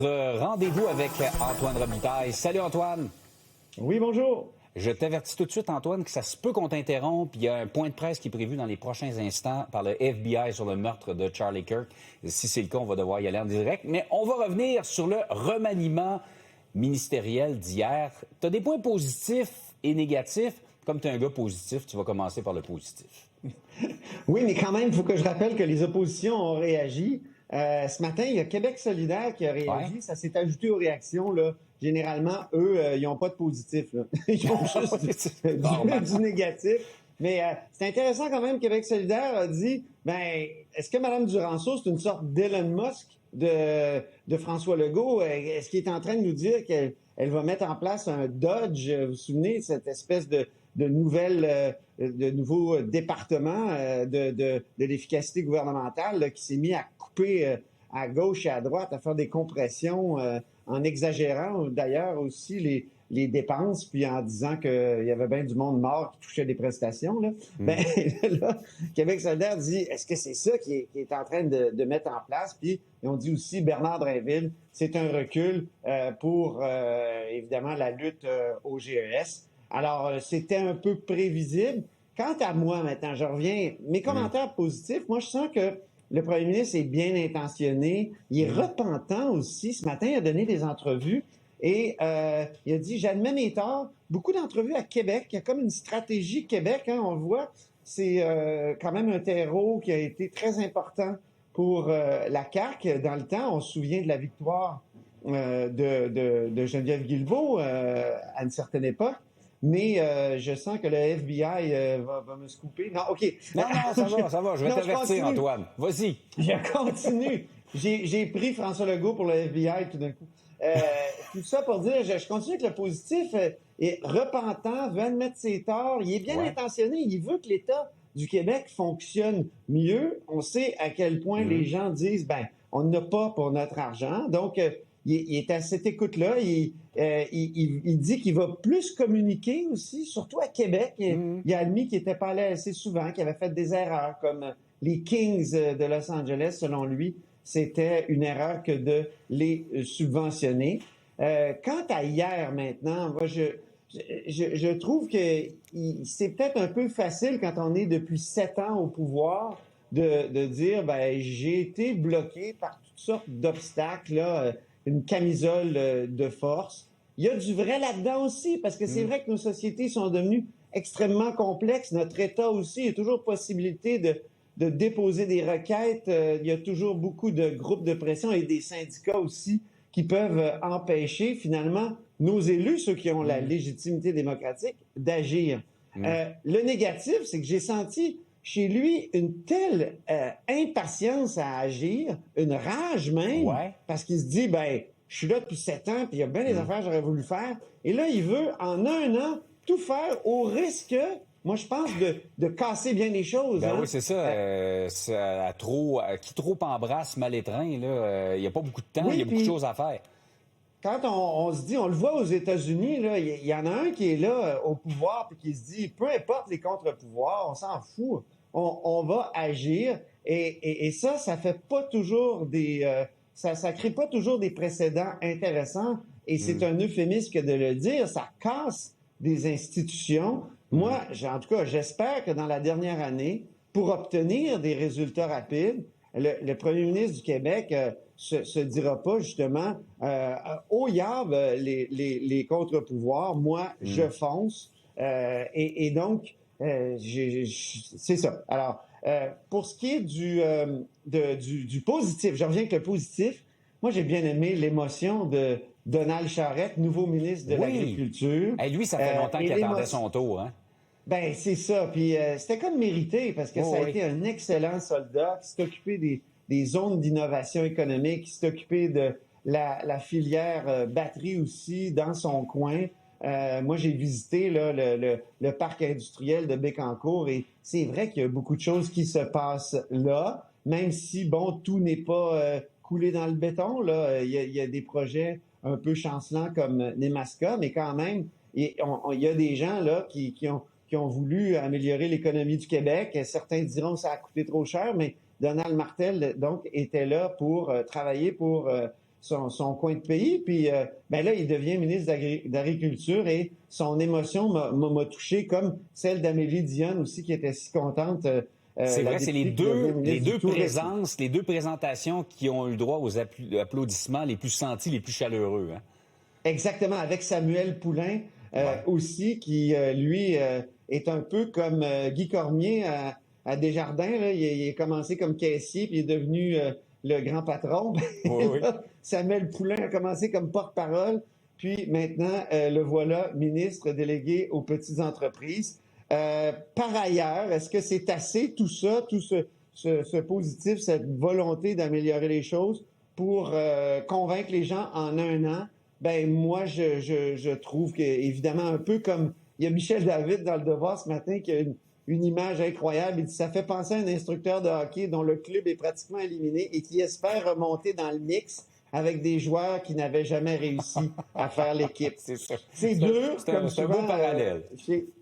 Rendez-vous avec Antoine Robitaille. Salut Antoine. Oui, bonjour. Je t'avertis tout de suite, Antoine, que ça se peut qu'on t'interrompe. Il y a un point de presse qui est prévu dans les prochains instants par le FBI sur le meurtre de Charlie Kirk. Si c'est le cas, on va devoir y aller en direct. Mais on va revenir sur le remaniement ministériel d'hier. Tu as des points positifs et négatifs. Comme tu es un gars positif, tu vas commencer par le positif. Oui, mais quand même, il faut que je rappelle que les oppositions ont réagi. Ce matin, il y a Québec solidaire qui a réagi. Ouais. Ça s'est ajouté aux réactions. Là. Généralement, eux, ils n'ont pas de positif. Là. Ils ont juste du négatif. Mais c'est intéressant quand même, Québec solidaire a dit, est-ce que Mme Duranceau, c'est une sorte d'Elon Musk de François Legault? Est-ce qu'il est en train de nous dire qu'elle va mettre en place un Dodge? Vous vous souvenez, cette espèce de nouveau département de l'efficacité gouvernementale là, qui s'est mis à couper à gauche et à droite, à faire des compressions en exagérant d'ailleurs aussi les dépenses, puis en disant qu'il y avait bien du monde mort qui touchait des prestations. Là. Là, Québec solidaire dit, est-ce que c'est ça qui est en train de mettre en place? Puis ils ont dit aussi, Bernard Drinville, c'est un recul pour, évidemment, la lutte au GES. Alors, c'était un peu prévisible. Quant à moi, maintenant, je reviens. Mes commentaires positifs, moi, je sens que le premier ministre est bien intentionné. Il est repentant aussi. Ce matin, il a donné des entrevues et il a dit « J'admets mes torts ». Beaucoup d'entrevues à Québec. Il y a comme une stratégie Québec, hein, on le voit. C'est quand même un terreau qui a été très important pour la CAQ dans le temps. On se souvient de la victoire de Geneviève Guilbeault à une certaine époque. Mais je sens que le FBI va me scooper. Non, OK. Non, ça va. Je vais t'avertir, Antoine. Vas-y. Je continue. J'ai pris François Legault pour le FBI tout d'un coup. Tout ça pour dire, je continue avec le positif. Et repentant, veut admettre ses torts. Il est bien intentionné. Il veut que l'État du Québec fonctionne mieux. On sait à quel point les gens disent, on n'a pas pour notre argent. Donc, il est à cette écoute-là. Il dit qu'il va plus communiquer aussi, surtout à Québec. Il a admis qu'il n'était pas allé assez souvent, qu'il avait fait des erreurs, comme les Kings de Los Angeles, selon lui. C'était une erreur que de les subventionner. Quant à hier, maintenant, moi, je trouve que c'est peut-être un peu facile quand on est depuis 7 ans au pouvoir de dire, j'ai été bloqué par toutes sortes d'obstacles, là, une camisole de force. Il y a du vrai là-dedans aussi, parce que c'est vrai que nos sociétés sont devenues extrêmement complexes. Notre État aussi, il y a toujours possibilité de déposer des requêtes. Il y a toujours beaucoup de groupes de pression et des syndicats aussi qui peuvent empêcher, finalement, nos élus, ceux qui ont la légitimité démocratique, d'agir. Le négatif, c'est que j'ai senti chez lui une telle impatience à agir, une rage même, parce qu'il se dit, je suis là depuis 7 ans, puis il y a bien des affaires que j'aurais voulu faire. Et là, il veut, en un an, tout faire au risque, moi, je pense, de casser bien les choses. Oui, c'est ça. Qui trop embrasse mal étreint, il n'y a pas beaucoup de temps, il y a beaucoup de choses à faire. Quand on se dit, on le voit aux États-Unis, là, il y en a un qui est là au pouvoir puis qui se dit, peu importe les contre-pouvoirs, on s'en fout, on va agir. Et ça fait pas toujours ça crée pas toujours des précédents intéressants. Et c'est un euphémisme que de le dire, ça casse des institutions. Moi, en tout cas, j'espère que dans la dernière année, pour obtenir des résultats rapides, le premier ministre du Québec se dira pas justement au yab les contre-pouvoirs. Moi, je fonce. Et donc, c'est ça. Alors, pour ce qui est du positif, je reviens avec le positif. Moi, j'ai bien aimé l'émotion de Donald Charette, nouveau ministre de l'Agriculture. Et lui, ça fait longtemps qu'il attendait son tour, hein? C'est ça. Puis c'était comme mérité parce que ça a été un excellent soldat qui s'est occupé des zones d'innovation économique, qui s'est occupé de la filière batterie aussi dans son coin. Moi, j'ai visité là, le parc industriel de Bécancour et c'est vrai qu'il y a beaucoup de choses qui se passent là, même si, tout n'est pas coulé dans le béton. Là. Il y a des projets un peu chancelants comme Nemaska, mais quand même, il y a des gens là qui ont voulu améliorer l'économie du Québec. Certains diront que ça a coûté trop cher, mais Donald Martel, donc, était là pour travailler pour son coin de pays. Puis ben là, il devient ministre d'Agriculture et son émotion m'a touché, comme celle d'Amélie Dionne aussi, qui était si contente. C'est vrai, c'est les deux présences, les deux présentations qui ont eu le droit aux applaudissements les plus sentis, les plus chaleureux. Hein? Exactement, avec Samuel Poulain aussi, qui, lui, est un peu comme Guy Cormier à Desjardins. Là. Il a commencé comme caissier, puis il est devenu le grand patron. Oui. Samuel Poulain a commencé comme porte-parole, puis maintenant, le voilà ministre délégué aux petites entreprises. Par ailleurs, est-ce que c'est assez, tout ça, tout ce positif, cette volonté d'améliorer les choses pour convaincre les gens en un an? Ben moi, je trouve que, évidemment, un peu comme il y a Michel David dans Le Devoir ce matin qui a une image incroyable. Il dit, ça fait penser à un instructeur de hockey dont le club est pratiquement éliminé et qui espère remonter dans le mix avec des joueurs qui n'avaient jamais réussi à faire l'équipe. C'est dur, comme souvent, un beau parallèle.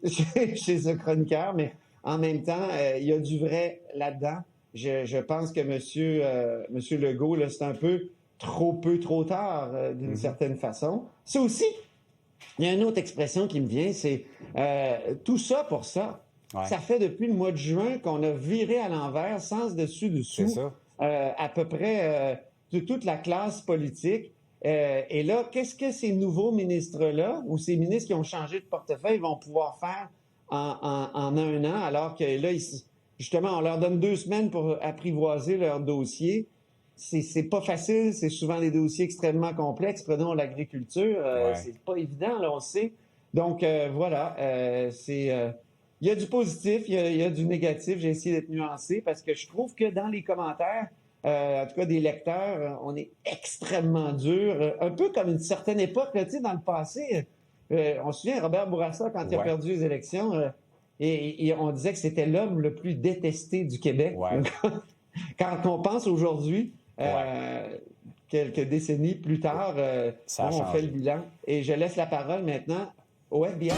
Chez ce chroniqueur, mais en même temps, il y a du vrai là-dedans. Je pense que Monsieur Legault, là, c'est un peu trop tard, d'une certaine façon. C'est aussi, il y a une autre expression qui me vient, c'est tout ça pour ça. Ouais. Ça fait depuis le mois de juin qu'on a viré à l'envers, sans dessus-dessous, à peu près de toute la classe politique. Et là, qu'est-ce que ces nouveaux ministres-là, ou ces ministres qui ont changé de portefeuille, vont pouvoir faire en un an, alors que là, justement, on leur donne 2 semaines pour apprivoiser leur dossier. C'est pas facile, c'est souvent des dossiers extrêmement complexes. Prenons l'agriculture, c'est pas évident, là, on le sait. Donc, voilà, il y a du positif, il y a du négatif. J'ai essayé d'être nuancé parce que je trouve que dans les commentaires, en tout cas des lecteurs, on est extrêmement dur. Un peu comme une certaine époque, là, tu sais, dans le passé, on se souvient, Robert Bourassa, quand il a perdu les élections, et on disait que c'était l'homme le plus détesté du Québec. Ouais. Quand on pense aujourd'hui, quelques décennies plus tard, on fait le bilan. Et je laisse la parole maintenant au FBI.